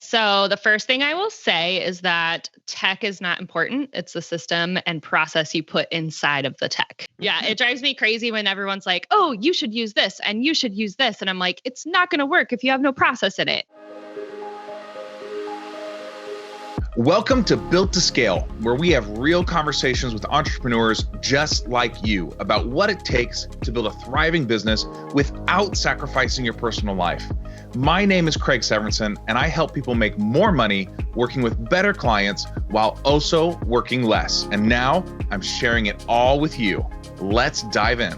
So the first thing I will say is that tech is not important. It's the system and process you put inside of the tech. Yeah, it drives me crazy when everyone's like, oh, you should use this and you should use this. And I'm like, it's not going to work if you have no process in it. Welcome to Built to Scale, where we have real conversations with entrepreneurs just like you about what it takes to build a thriving business without sacrificing your personal life. My name is Craig Severinsen, and I help people make more money working with better clients while also working less. And now I'm sharing it all with you. Let's dive in.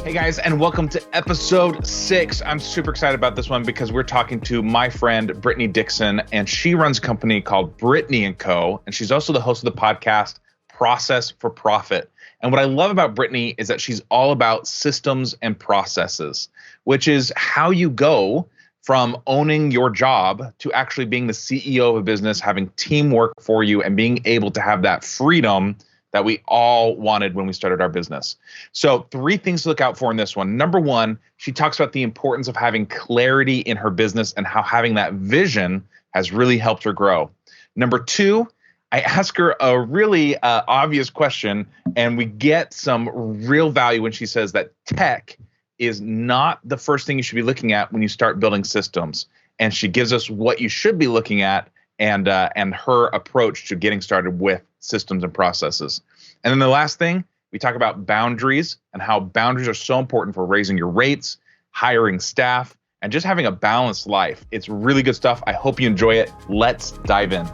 Hey guys, and welcome to episode 6. I'm super excited about this one because we're talking to my friend, Brittany Dixon, and she runs a company called Brittany and Co. And she's also the host of the podcast, Process for Profit. And what I love about Brittany is that she's all about systems and processes, which is how you go from owning your job to actually being the CEO of a business, having teamwork for you, and being able to have that freedom that we all wanted when we started our business. So 3 things to look out for in this one. Number 1, she talks about the importance of having clarity in her business and how having that vision has really helped her grow. Number 2, I ask her a really obvious question, and we get some real value when she says that tech is not the first thing you should be looking at when you start building systems. And she gives us what you should be looking at and her approach to getting started with systems and processes. And then the last thing, we talk about boundaries and how boundaries are so important for raising your rates, hiring staff, and just having a balanced life. It's really good stuff. I hope you enjoy it. Let's dive in.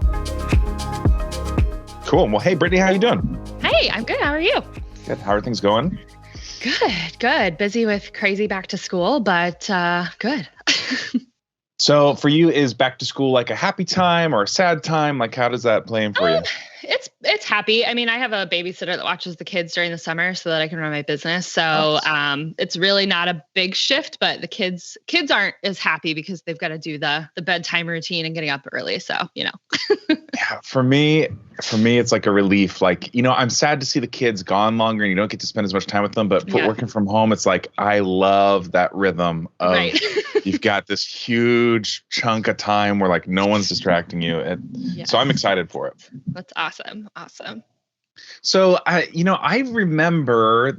Cool. Well, hey, Brittany, how you doing? Hey, I'm good. How are you? Good. How are things going? Good. Busy with crazy back to school, but good. So for you, is back to school like a happy time or a sad time? Like, how does that play in for you? It's happy. I mean, I have a babysitter that watches the kids during the summer so that I can run my business. So it's really not a big shift, but the kids aren't as happy because they've got to do the bedtime routine and getting up early. So, you know. Yeah, for me, it's like a relief. Like, you know, I'm sad to see the kids gone longer and you don't get to spend as much time with them. But working from home, it's like, I love that rhythm of you've got this huge chunk of time where like no one's distracting you. So I'm excited for it. That's awesome. So, I remember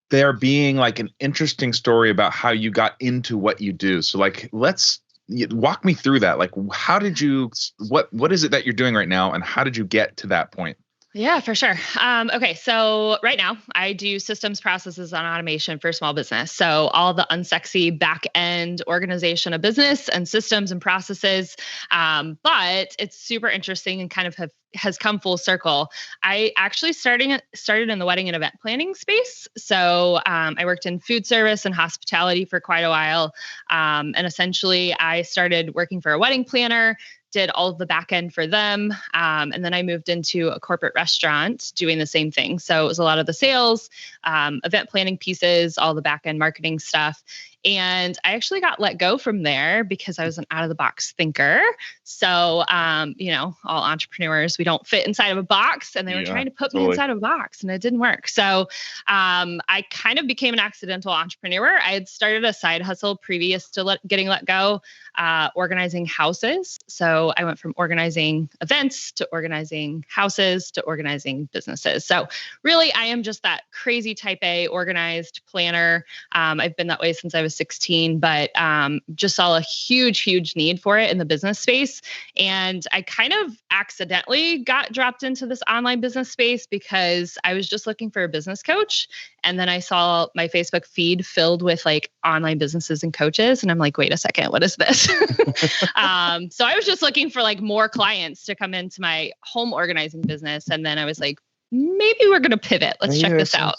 there being like an interesting story about how you got into what you do. So like, let's walk me through that. Like, how did you, what is it that you're doing right now? And how did you get to that point? Yeah, for sure. Okay. So right now I do systems, processes, and automation for small business. So all the unsexy back end organization of business and systems and processes. But it's super interesting and kind of has come full circle. I actually started in the wedding and event planning space. So I worked in food service and hospitality for quite a while. And essentially I started working for a wedding planner, did all of the back end for them. And then I moved into a corporate restaurant doing the same thing. So it was a lot of the sales, event planning pieces, all the back end marketing stuff. And I actually got let go from there because I was an out of the box thinker. So, all entrepreneurs, we don't fit inside of a box, and they were trying to put me inside of a box and it didn't work. So I kind of became an accidental entrepreneur. I had started a side hustle previous to getting let go, organizing houses. So I went from organizing events to organizing houses to organizing businesses. So really, I am just that crazy type A organized planner. I've been that way since I was 16, but just saw a huge need for it in the business space. And I kind of accidentally got dropped into this online business space because I was just looking for a business coach. And then I saw my Facebook feed filled with like online businesses and coaches. And I'm like, wait a second, what is this? So I was just looking for like more clients to come into my home organizing business. And then I was like, maybe we're going to pivot. Let's check this out.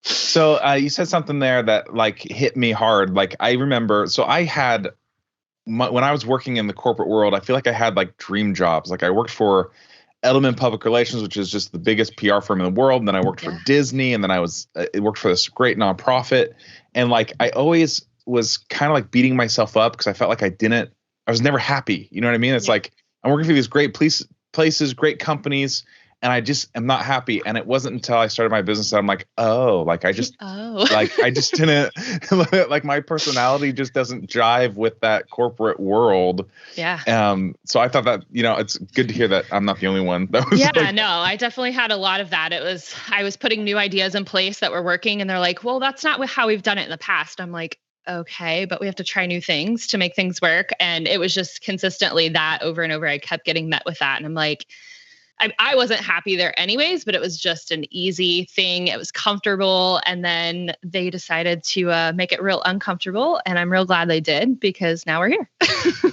So you said something there that like hit me hard. Like I remember, so I had, when I was working in the corporate world, I feel like I had like dream jobs. Like I worked for Element Public Relations, which is just the biggest PR firm in the world. And then I worked for Disney, and then I worked for this great nonprofit. And like, I always was kind of like beating myself up because I felt like I was never happy. You know what I mean? It's like, I'm working for these great places, great companies. and I just am not happy. And it wasn't until I started my business that I'm like, oh, like I just like I just didn't like my personality just doesn't jive with that corporate world. Yeah. So I thought that, it's good to hear that I'm not the only one that was no, I definitely had a lot of that. I was putting new ideas in place that were working, and they're like, well, that's not how we've done it in the past. I'm like, okay, but we have to try new things to make things work. And it was just consistently that over and over. I kept getting met with that. And I'm like, I wasn't happy there anyways, but it was just an easy thing. It was comfortable. And then they decided to make it real uncomfortable. And I'm real glad they did, because now we're here.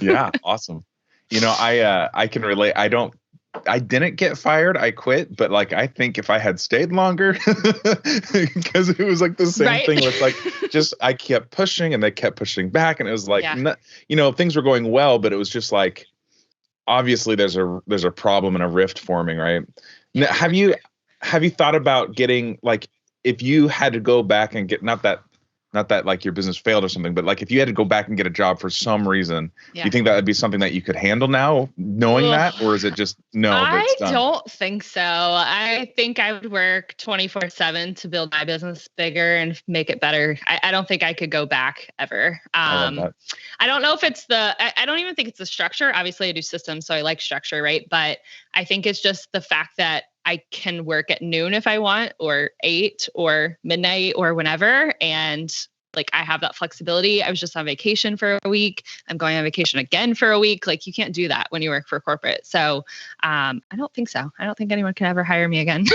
Yeah. Awesome. I can relate. I didn't get fired. I quit. But like, I think if I had stayed longer, because it was like the same thing with like, just, I kept pushing and they kept pushing back. And it was like, things were going well, but it was just like, obviously there's a problem and a rift forming, right? Now, have you thought about getting, like, if you had to go back and get, not that like your business failed or something, but like if you had to go back and get a job for some reason, do you think that would be something that you could handle now, knowing that, or is it just no? I don't think so. I think I would work 24/7 to build my business bigger and make it better. I don't think I could go back ever. I don't know if it's I don't even think it's the structure. Obviously I do systems, so I like structure, right? But I think it's just the fact that I can work at noon if I want, or 8 or midnight or whenever. And like, I have that flexibility. I was just on vacation for a week. I'm going on vacation again for a week. Like, you can't do that when you work for corporate. So I don't think so. I don't think anyone can ever hire me again.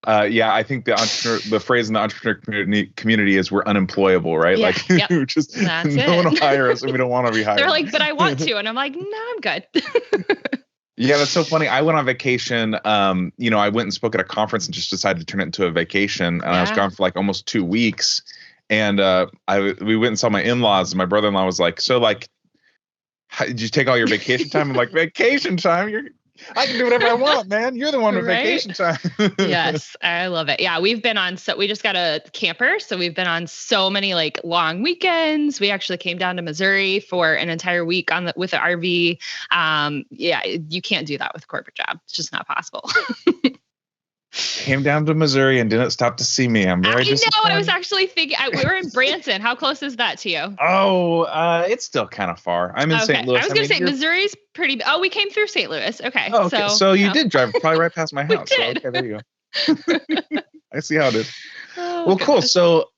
I think the phrase in the entrepreneur community is we're unemployable, right? Yeah, like just no one will hire us and we don't want to be hired. They're like, but I want to. And I'm like, no, I'm good. Yeah, that's so funny. I went on vacation. I went and spoke at a conference and just decided to turn it into a vacation. And I was gone for like almost 2 weeks. And we went and saw my in-laws. And my brother-in-law was like, so like, did you take all your vacation time? I'm like, vacation time? I can do whatever I want, man. You're the one with vacation time. Yes, I love it. Yeah, we just got a camper. So we've been on so many like long weekends. We actually came down to Missouri for an entire week with the RV. You can't do that with a corporate job. It's just not possible. Came down to Missouri and didn't stop to see me. I'm very disappointed. I was actually thinking, we were in Branson. How close is that to you? Oh, it's still kind of far. I'm in St. Louis. I was going to say Missouri's pretty. Oh, we came through St. Louis. Okay. Oh, okay. So you did drive probably right past my house. We did. So, okay, there you go. I see how it is. Well, cool. So,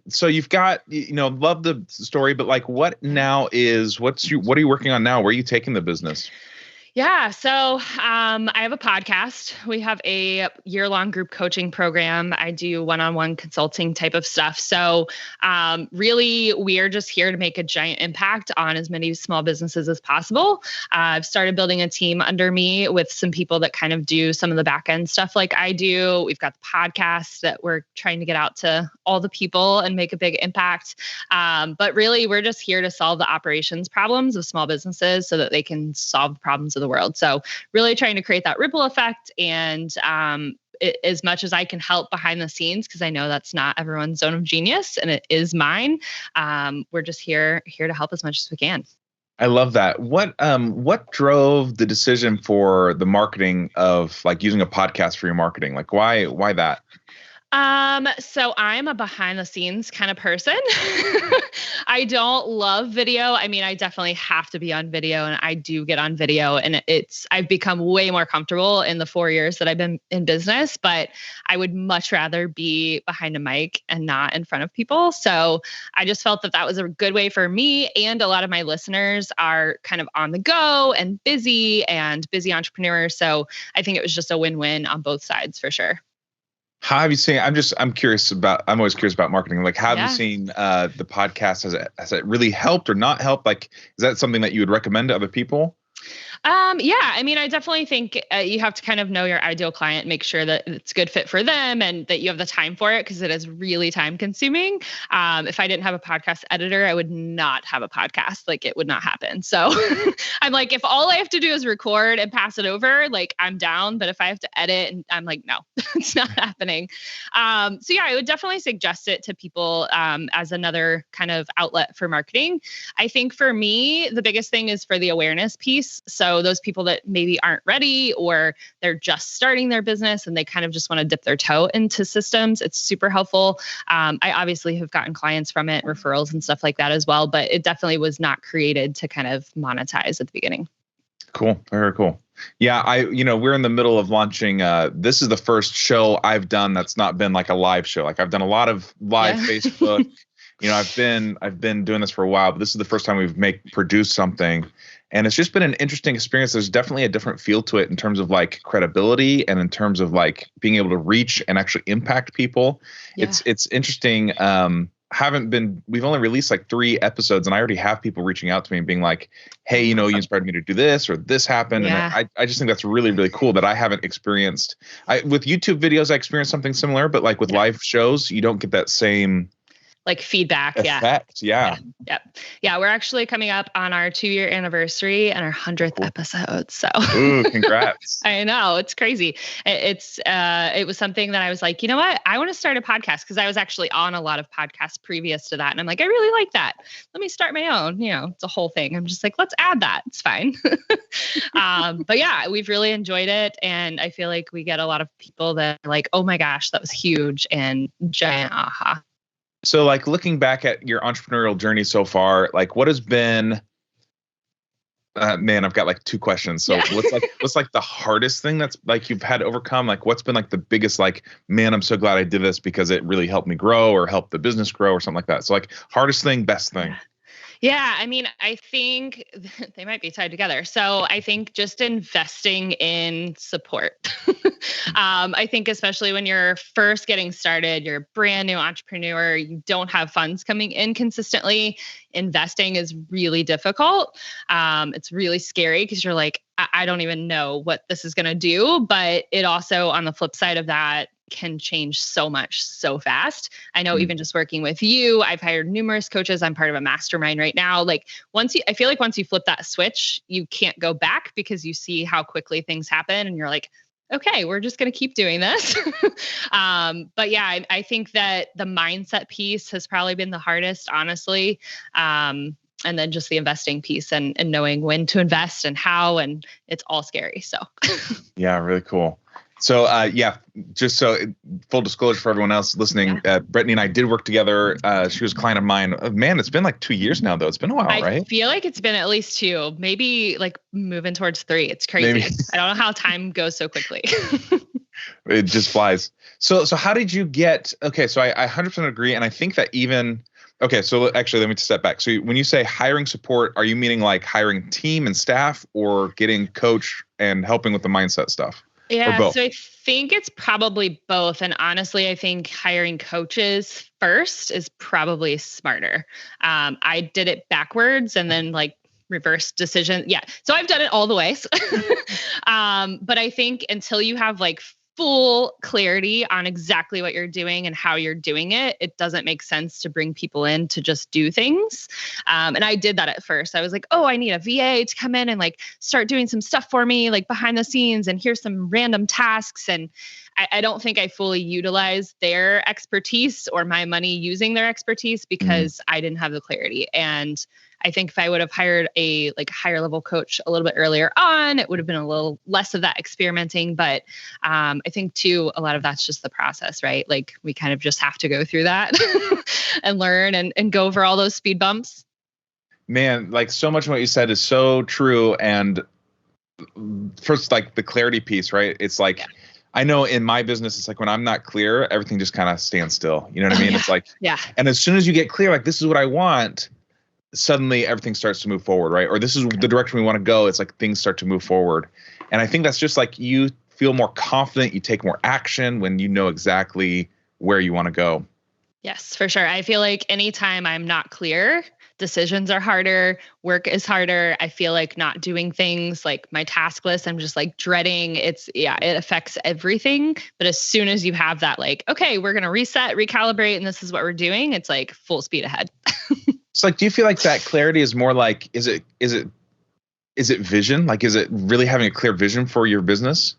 so you've got, love the story, but like, what now is, what are you working on now? Where are you taking the business? Yeah. So I have a podcast. We have a year-long group coaching program. I do one-on-one consulting type of stuff. So really, we are just here to make a giant impact on as many small businesses as possible. I've started building a team under me with some people that kind of do some of the back-end stuff like I do. We've got the podcast that we're trying to get out to all the people and make a big impact. But really, we're just here to solve the operations problems of small businesses so that they can solve the problems of the world. So really trying to create that ripple effect, and as much as I can help behind the scenes, because I know that's not everyone's zone of genius and it is mine. We're just here to help as much as we can. I love that. What drove the decision for the marketing of like using a podcast for your marketing? Like why that? So I'm a behind the scenes kind of person. I don't love video. I mean, I definitely have to be on video, and I do get on video, and I've become way more comfortable in the 4 years that I've been in business, but I would much rather be behind a mic and not in front of people. So I just felt that was a good way for me. And a lot of my listeners are kind of on the go and busy entrepreneurs. So I think it was just a win-win on both sides for sure. How have you seen? I'm always curious about marketing. Like, how have you seen the podcast? Has it really helped or not helped? Like, is that something that you would recommend to other people? Yeah, I mean, I definitely think you have to kind of know your ideal client, make sure that it's a good fit for them and that you have the time for it, because it is really time consuming. If I didn't have a podcast editor, I would not have a podcast. Like, it would not happen. So I'm like, if all I have to do is record and pass it over, like, I'm down. But if I have to edit, and I'm like, no, it's not happening. So yeah, I would definitely suggest it to people as another kind of outlet for marketing. I think for me, the biggest thing is for the awareness piece. So So those people that maybe aren't ready or they're just starting their business and they kind of just want to dip their toe into systems, it's super helpful. I obviously have gotten clients from it, referrals and stuff like that as well, but it definitely was not created to kind of monetize at the beginning. Cool. Very cool. Yeah. We're in the middle of launching. This is the first show I've done that's not been like a live show. Like I've done a lot of live Facebook. I've been doing this for a while, but this is the first time we've produced something. And it's just been an interesting experience. There's definitely a different feel to it in terms of like credibility and in terms of like being able to reach and actually impact people. Yeah. It's interesting. We've only released like 3 episodes and I already have people reaching out to me and being like, hey, you inspired me to do this or this happened. Yeah. And I just think that's really, really cool that I haven't experienced. With YouTube videos, I experienced something similar, but like with live shows, you don't get that same like feedback. Effect. Yeah. We're actually coming up on our 2-year anniversary and our 100th episode. So ooh, congrats. I know, it's crazy. It was something that I was like, you know what? I want to start a podcast because I was actually on a lot of podcasts previous to that. And I'm like, I really like that. Let me start my own, it's a whole thing. I'm just like, let's add that. It's fine. But yeah, we've really enjoyed it. And I feel like we get a lot of people that are like, oh my gosh, that was huge and giant aha. So like looking back at your entrepreneurial journey so far, like what has been, man, I've got like 2 questions. So what's like the hardest thing that's like you've had to overcome? Like what's been like the biggest, like, man, I'm so glad I did this because it really helped me grow or helped the business grow or something like that. So like hardest thing, best thing. Yeah, I mean, I think they might be tied together. So I think just investing in support. I think especially when you're first getting started, you're a brand new entrepreneur, you don't have funds coming in consistently, investing is really difficult. It's really scary because you're like, I don't even know what this is going to do. But it also, on the flip side of that, can change so much so fast. I know even just working with you, I've hired numerous coaches. I'm part of a mastermind right now. Like I feel like once you flip that switch, you can't go back because you see how quickly things happen and you're like, okay, we're just going to keep doing this. But yeah, I think that the mindset piece has probably been the hardest, honestly. And then just the investing piece and knowing when to invest and how, and it's all scary. So yeah, really cool. So just so full disclosure for everyone else listening, Brittany and I did work together. She was a client of mine. Man, it's been like 2 years now, though. It's been a while, right? I feel like it's been at least 2, maybe like moving towards 3. It's crazy. Maybe. I don't know how time goes so quickly. It just flies. So how did you get? Okay, so I 100% agree, and I think that even. Okay, so actually, let me step back. So when you say hiring support, are you meaning like hiring team and staff, or getting coach and helping with the mindset stuff? Yeah, so I think it's probably both. And honestly, I think hiring coaches first is probably smarter. I did it backwards and then like reverse decision. Yeah, so I've done it all the ways. But I think until you have like full clarity on exactly what you're doing and how you're doing it, it doesn't make sense to bring people in to just do things. And I did that at first. I was like, oh, I need a VA to come in and like start doing some stuff for me, like behind the scenes, and here's some random tasks. And I don't think I fully utilized their expertise or my money using their expertise because I didn't have the clarity. And I think if I would have hired a like higher level coach a little bit earlier on, it would have been a little less of that experimenting. But I think too, a lot of that's just the process, right? Like we kind of just have to go through that and learn and go over all those speed bumps. Man, like so much of what you said is so true. And first, like the clarity piece, right? It's like, I know in my business, it's like when I'm not clear, everything just kind of stands still. You know what I mean? It's like, and as soon as you get clear, like this is what I want, suddenly everything starts to move forward, right? Or this is the direction we want to go. It's like things start to move forward. And I think that's just like you feel more confident, you take more action when you know exactly where you want to go. Yes, for sure. I feel like anytime I'm not clear, decisions are harder, work is harder. I feel like not doing things like my task list, I'm just like dreading. It affects everything. But as soon as you have that, like, okay, we're going to reset, recalibrate, and this is what we're doing, it's like full speed ahead. It's like, do you feel like that clarity is more like, is it vision? Like, is it really having a clear vision for your business?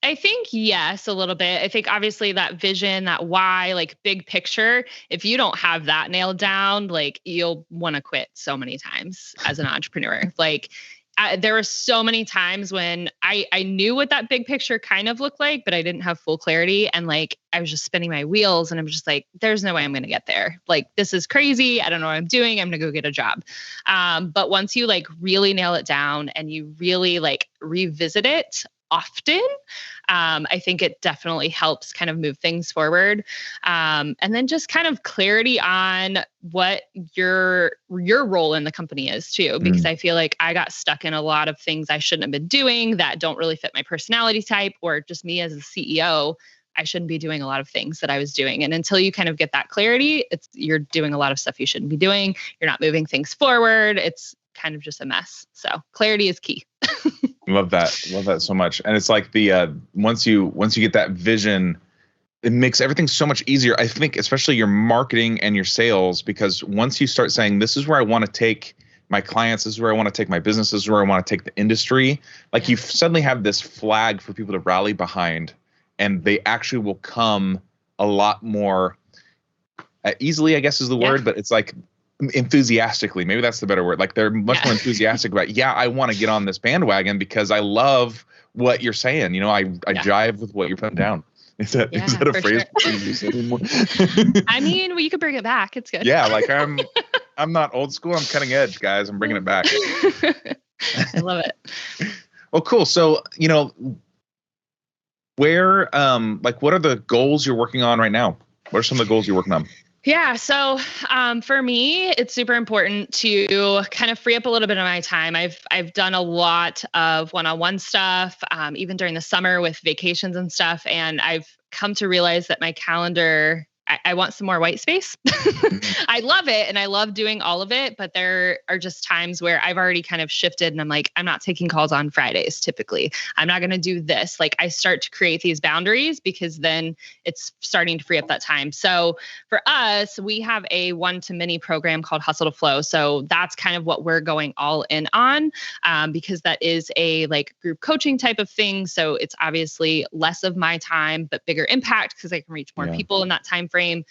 I think yes, a little bit. I think obviously that vision, that why, like big picture, if you don't have that nailed down, like you'll want to quit so many times as an entrepreneur. Like there were so many times when I knew what that big picture kind of looked like, but I didn't have full clarity. And like, I was just spinning my wheels and I'm just like, there's no way I'm going to get there. Like, this is crazy. I don't know what I'm doing. I'm going to go get a job. But once you like really nail it down and you really like revisit it often, I think it definitely helps kind of move things forward. And then just kind of clarity on what your role in the company is too, because I feel like I got stuck in a lot of things I shouldn't have been doing that don't really fit my personality type, or just me as a CEO. I shouldn't be doing a lot of things that I was doing. And until you kind of get that clarity, you're doing a lot of stuff you shouldn't be doing. You're not moving things forward. It's kind of just a mess. So clarity is key. Love that. Love that so much. And it's like once you get that vision, it makes everything so much easier. I think especially your marketing and your sales, because once you start saying, this is where I want to take my clients, this is where I want to take my business, this is where I want to take the industry, like you suddenly have this flag for people to rally behind, and they actually will come a lot more easily, I guess is the word, but it's like enthusiastically, maybe that's the better word. Like they're much more enthusiastic about, I want to get on this bandwagon because I love what you're saying. You know, I jive with what you're putting down. Is that a phrase? Sure. I mean, well, you could bring it back. It's good. Yeah. Like I'm not old school. I'm cutting edge, guys. I'm bringing it back. I love it. Well, cool. So, you know, where, what are the goals you're working on right now? What are some of the goals you're working on? Yeah. So for me, it's super important to kind of free up a little bit of my time. I've done a lot of one-on-one stuff, even during the summer with vacations and stuff. And I've come to realize that my calendar, I want some more white space. I love it. And I love doing all of it. But there are just times where I've already kind of shifted and I'm like, I'm not taking calls on Fridays. Typically, I'm not going to do this. Like I start to create these boundaries because then it's starting to free up that time. So for us, we have a 1-to-many program called Hustle to Flow. So that's kind of what we're going all in on, because that is a like group coaching type of thing. So it's obviously less of my time, but bigger impact because I can reach more people in that time frame.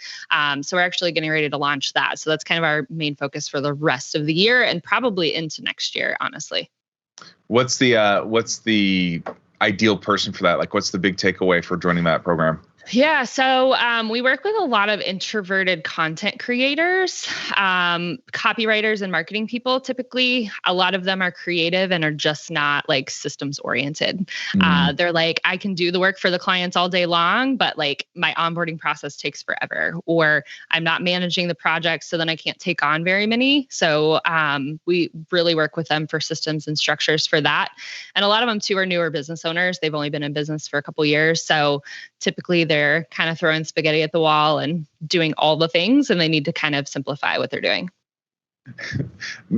So we're actually getting ready to launch that. So that's kind of our main focus for the rest of the year and probably into next year, honestly. What's the ideal person for that? Like, what's the big takeaway for joining that program? Yeah. So we work with a lot of introverted content creators, copywriters and marketing people. Typically, a lot of them are creative and are just not like systems oriented. They're like, I can do the work for the clients all day long, but like my onboarding process takes forever, or I'm not managing the project. So then I can't take on very many. So we really work with them for systems and structures for that. And a lot of them too are newer business owners. They've only been in business for a couple of years. So typically they're kind of throwing spaghetti at the wall and doing all the things, and they need to kind of simplify what they're doing.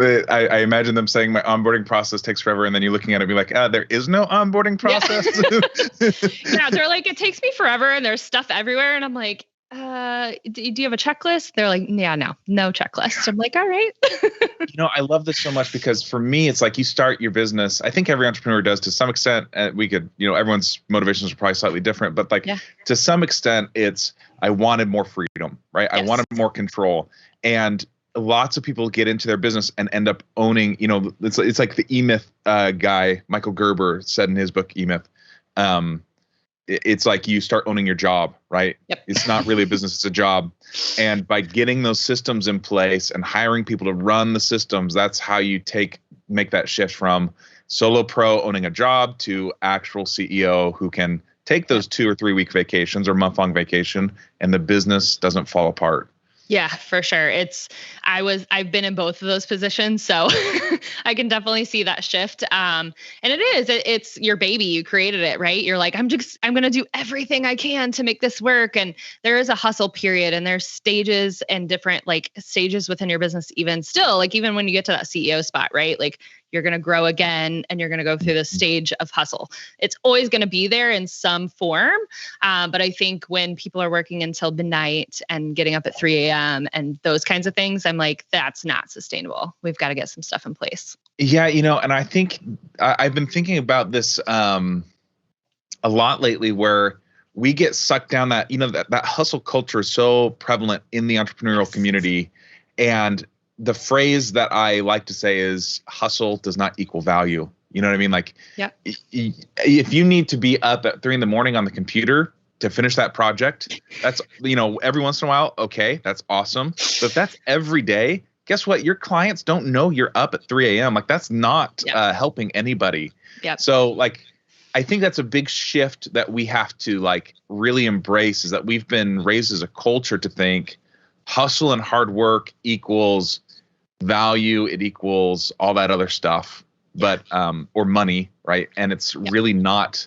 I imagine them saying my onboarding process takes forever, and then you're looking at it and be like, there is no onboarding process. Yeah, they're like, it takes me forever and there's stuff everywhere. And I'm like, do you have a checklist? They're like, yeah, no checklist. I'm like, all right. I love this so much because for me, it's like you start your business. I think every entrepreneur does to some extent. We could, everyone's motivations are probably slightly different, but to some extent, it's I wanted more freedom, right? Yes. I wanted more control. And lots of people get into their business and end up owning, it's like the E-Myth guy, Michael Gerber, said in his book, E-Myth. It's like you start owning your job, right? Yep. It's not really a business, it's a job. And by getting those systems in place and hiring people to run the systems, that's how you make that shift from solo pro owning a job to actual CEO who can take those 2 or 3 week vacations or month-long vacation and the business doesn't fall apart. Yeah, for sure. I've been in both of those positions, so I can definitely see that shift. And it's your baby. You created it, right? You're like, I'm going to do everything I can to make this work. And there is a hustle period, and there's stages and different stages within your business, even still, even when you get to that CEO spot, right? Like you're going to grow again and you're going to go through the stage of hustle. It's always going to be there in some form. But I think when people are working until midnight and getting up at 3 a.m. and those kinds of things, I'm like, that's not sustainable. We've got to get some stuff in place. Yeah. And I think I've been thinking about this a lot lately where we get sucked down that hustle culture is so prevalent in the entrepreneurial community. And the phrase that I like to say is hustle does not equal value. You know what I mean? Like, yeah. If you need to be up at 3 a.m. on the computer to finish that project, that's, every once in a while, okay, that's awesome. But if that's every day, guess what? Your clients don't know you're up at 3 a.m. Like, that's not helping anybody. Yep. So like, I think that's a big shift that we have to like really embrace, is that we've been raised as a culture to think hustle and hard work equals value. It equals all that other stuff, but, or money. Right. And it's really not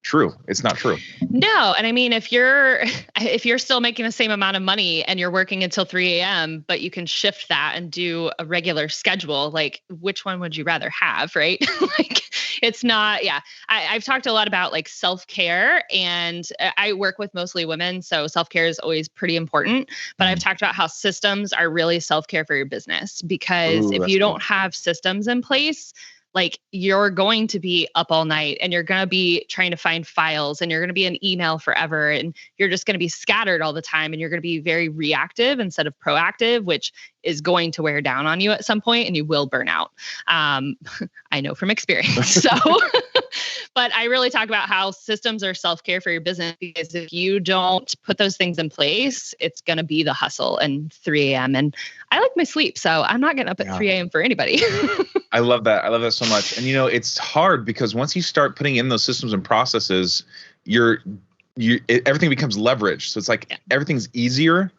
true. It's not true. No. And I mean, if you're still making the same amount of money and you're working until 3 a.m., but you can shift that and do a regular schedule, like which one would you rather have? Right. Like it's not, I've talked a lot about like self-care, and I work with mostly women. So self-care is always pretty important, but I've talked about how systems are really self-care for your business, because if you don't have systems in place, like you're going to be up all night and you're going to be trying to find files and you're going to be in email forever, and you're just going to be scattered all the time, and you're going to be very reactive instead of proactive, which is going to wear down on you at some point and you will burn out. I know from experience. So, but I really talk about how systems are self-care for your business, because if you don't put those things in place, it's going to be the hustle and 3 a.m. And I like my sleep, so I'm not getting up at 3 a.m. for anybody. I love that. I love that so much. And it's hard because once you start putting in those systems and processes, everything becomes leveraged. So it's like everything's easier,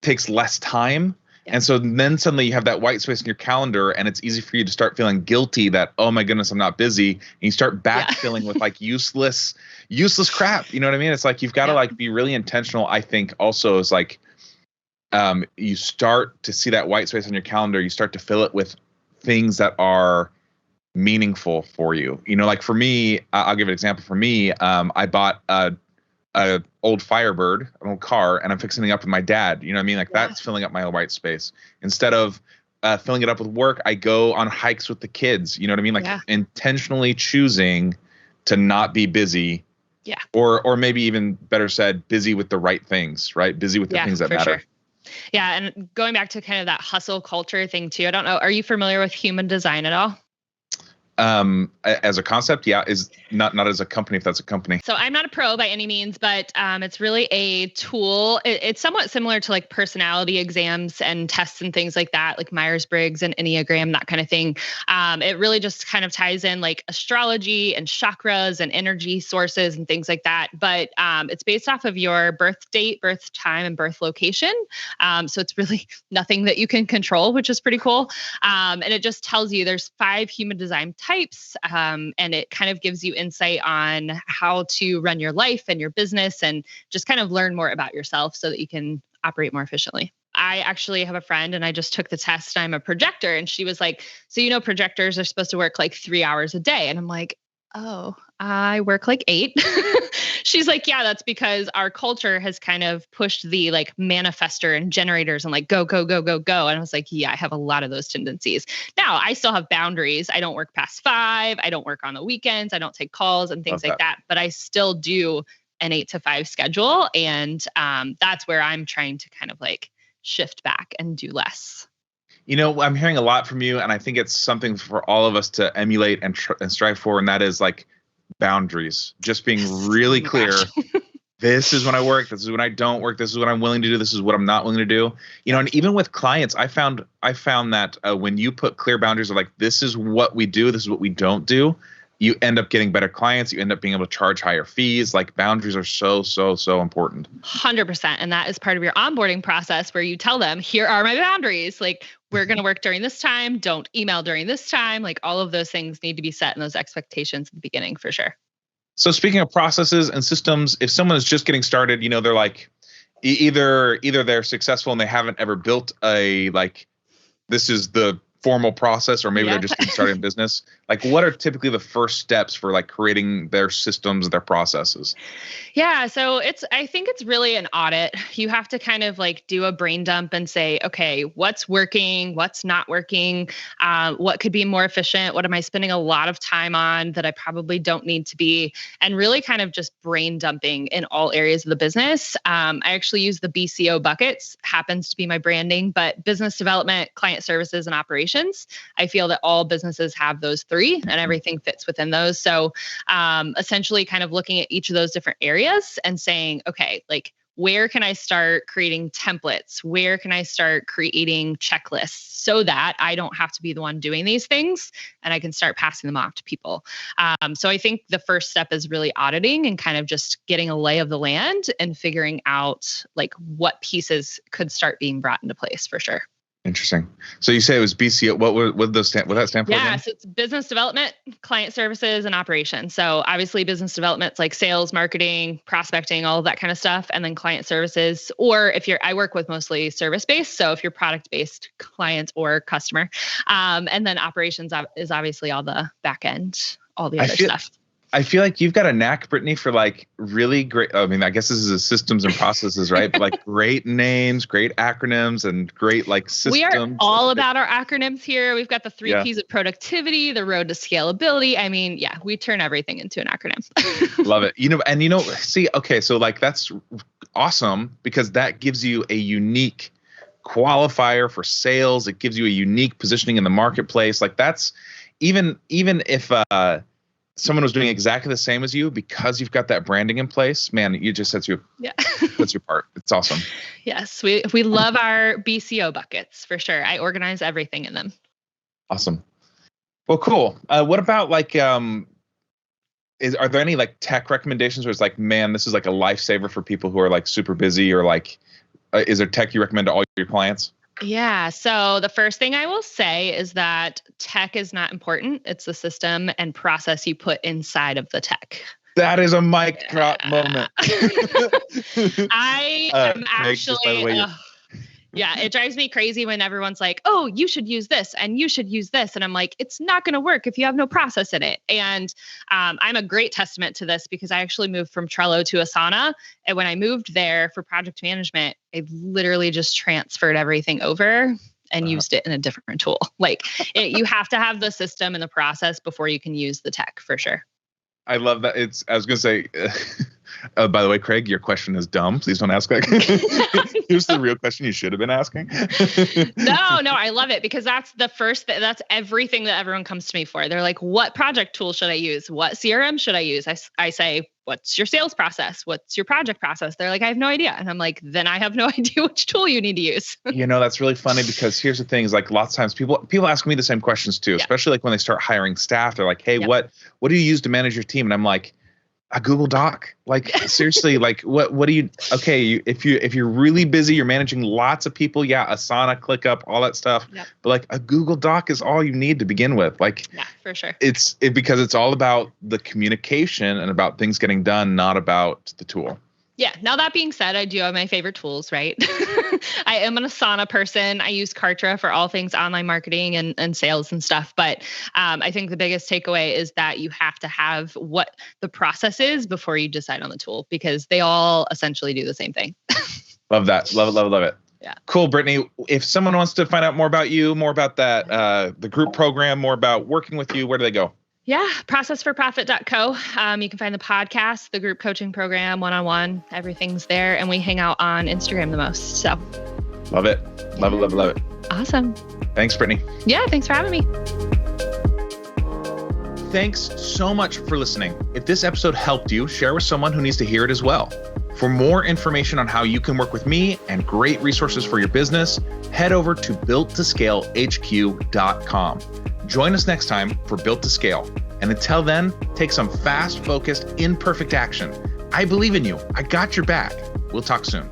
takes less time. And so then suddenly you have that white space in your calendar, and it's easy for you to start feeling guilty that, oh my goodness, I'm not busy. And you start backfilling with like useless crap. You know what I mean? It's like, you've got to like be really intentional. I think also is like, you start to see that white space on your calendar. You start to fill it with things that are meaningful for you. Like for me, I'll give an example. For me, I bought a old Firebird, an old car, and I'm fixing it up with my dad. You know what I mean? Like that's filling up my white space. Instead of filling it up with work, I go on hikes with the kids. You know what I mean? Like intentionally choosing to not be busy. Yeah. Or maybe even better said, busy with the right things, right? Busy with the things that matter. Sure. Yeah. And going back to kind of that hustle culture thing too, I don't know, are you familiar with human design at all? As a concept, is not as a company, if that's a company. So I'm not a pro by any means, but it's really a tool. It's somewhat similar to like personality exams and tests and things like that, like Myers-Briggs and Enneagram, that kind of thing. It really just kind of ties in like astrology and chakras and energy sources and things like that. But it's based off of your birth date, birth time, and birth location. So it's really nothing that you can control, which is pretty cool. And it just tells you there's 5 human design types, and it kind of gives you insight on how to run your life and your business, and just kind of learn more about yourself so that you can operate more efficiently. I actually have a friend, and I just took the test, and I'm a projector, and she was like, so projectors are supposed to work like 3 hours a day. And I'm like, oh, I work like 8. She's like, yeah, that's because our culture has kind of pushed the like manifester and generators and like go, go, go, go, go. And I was like, yeah, I have a lot of those tendencies. Now I still have boundaries. I don't work past 5. I don't work on the weekends. I don't take calls and things like that, but I still do an 8 to 5 schedule. And that's where I'm trying to kind of like shift back and do less. I'm hearing a lot from you, and I think it's something for all of us to emulate and strive for. And that is like boundaries, just being really clear. This is when I work. This is when I don't work. This is what I'm willing to do. This is what I'm not willing to do. And even with clients, I found that when you put clear boundaries of like, this is what we do, this is what we don't do, you end up getting better clients. You end up being able to charge higher fees. Like boundaries are so, so, so important. 100%. And that is part of your onboarding process where you tell them, here are my boundaries. Like, we're going to work during this time. Don't email during this time. Like all of those things need to be set in those expectations at the beginning for sure. So speaking of processes and systems, if someone is just getting started, they're like, either they're successful and they haven't ever built this is the formal process, or maybe they're just getting started in business. Like, what are typically the first steps for like creating their systems, their processes? Yeah. So I think it's really an audit. You have to kind of like do a brain dump and say, okay, what's working? What's not working? What could be more efficient? What am I spending a lot of time on that I probably don't need to be? And really kind of just brain dumping in all areas of the business. I actually use the BCO buckets, happens to be my branding, but business development, client services, and operations. I feel that all businesses have those three and everything fits within those. So essentially kind of looking at each of those different areas and saying, okay, like, where can I start creating templates? Where can I start creating checklists so that I don't have to be the one doing these things and I can start passing them off to people? So I think the first step is really auditing and kind of just getting a lay of the land and figuring out like what pieces could start being brought into place for sure. Interesting. So you say it was BCO. What that stand for? Yeah, again? so it's business development, client services, and operations. So obviously business development's like sales, marketing, prospecting, all of that kind of stuff. And then client services, or I work with mostly service-based. So if you're product-based client or customer, and then operations is obviously all the back end, all the other stuff. I feel like you've got a knack, Brittany, for like really great. I mean, I guess this is a systems and processes, right? But like great names, great acronyms, and great like systems. We are all about our acronyms here. We've got the 3 P's of productivity, the road to scalability. I mean, yeah, we turn everything into an acronym. Love it. See, okay, so like that's awesome because that gives you a unique qualifier for sales. It gives you a unique positioning in the marketplace. Like that's even if someone was doing exactly the same as you, because you've got that branding in place, man, it just sets you apart. It's awesome. Yes, we love our BCO buckets for sure. I organize everything in them. Awesome. Well, cool. What about like, are there any like tech recommendations where it's like, man, this is like a lifesaver for people who are like super busy, or like, is there tech you recommend to all your clients? Yeah. So the first thing I will say is that tech is not important. It's the system and process you put inside of the tech. That is a mic drop moment. I am actually, yeah, it drives me crazy when everyone's like, oh, you should use this and you should use this. And I'm like, it's not going to work if you have no process in it. And I'm a great testament to this because I actually moved from Trello to Asana. And when I moved there for project management, I literally just transferred everything over and used it in a different tool. Like you have to have the system and the process before you can use the tech for sure. I love that. I was going to say, by the way, Craig, your question is dumb. Please don't ask that. Here's the real question you should have been asking. No, I love it because that's the first, that's everything that everyone comes to me for. They're like, what project tool should I use? What CRM should I use? I say, what's your sales process? What's your project process? They're like, I have no idea. And I'm like, then I have no idea which tool you need to use. That's really funny because here's the thing is like lots of times people ask me the same questions too, especially like when they start hiring staff. They're like, hey, what do you use to manage your team? And I'm like, a Google Doc. Like seriously, like what do you, if you're really busy, you're managing lots of people. Yeah. Asana, ClickUp, all that stuff. Yep. But like a Google Doc is all you need to begin with. Like, yeah, for sure. Because it's all about the communication and about things getting done, not about the tool. Yeah. Now that being said, I do have my favorite tools, right? I am an Asana person. I use Kartra for all things online marketing and sales and stuff. But I think the biggest takeaway is that you have to have what the process is before you decide on the tool because they all essentially do the same thing. Love that. Love it. Yeah. Cool, Brittany. If someone wants to find out more about you, more about that, the group program, more about working with you, where do they go? Yeah, processforprofit.co. You can find the podcast, the group coaching program, one-on-one, everything's there. And we hang out on Instagram the most. So love it. Love it. Awesome. Thanks, Brittany. Yeah, thanks for having me. Thanks so much for listening. If this episode helped you, share with someone who needs to hear it as well. For more information on how you can work with me and great resources for your business, head over to builttoscalehq.com. Join us next time for Built to Scale. And until then, take some fast, focused, imperfect action. I believe in you. I got your back. We'll talk soon.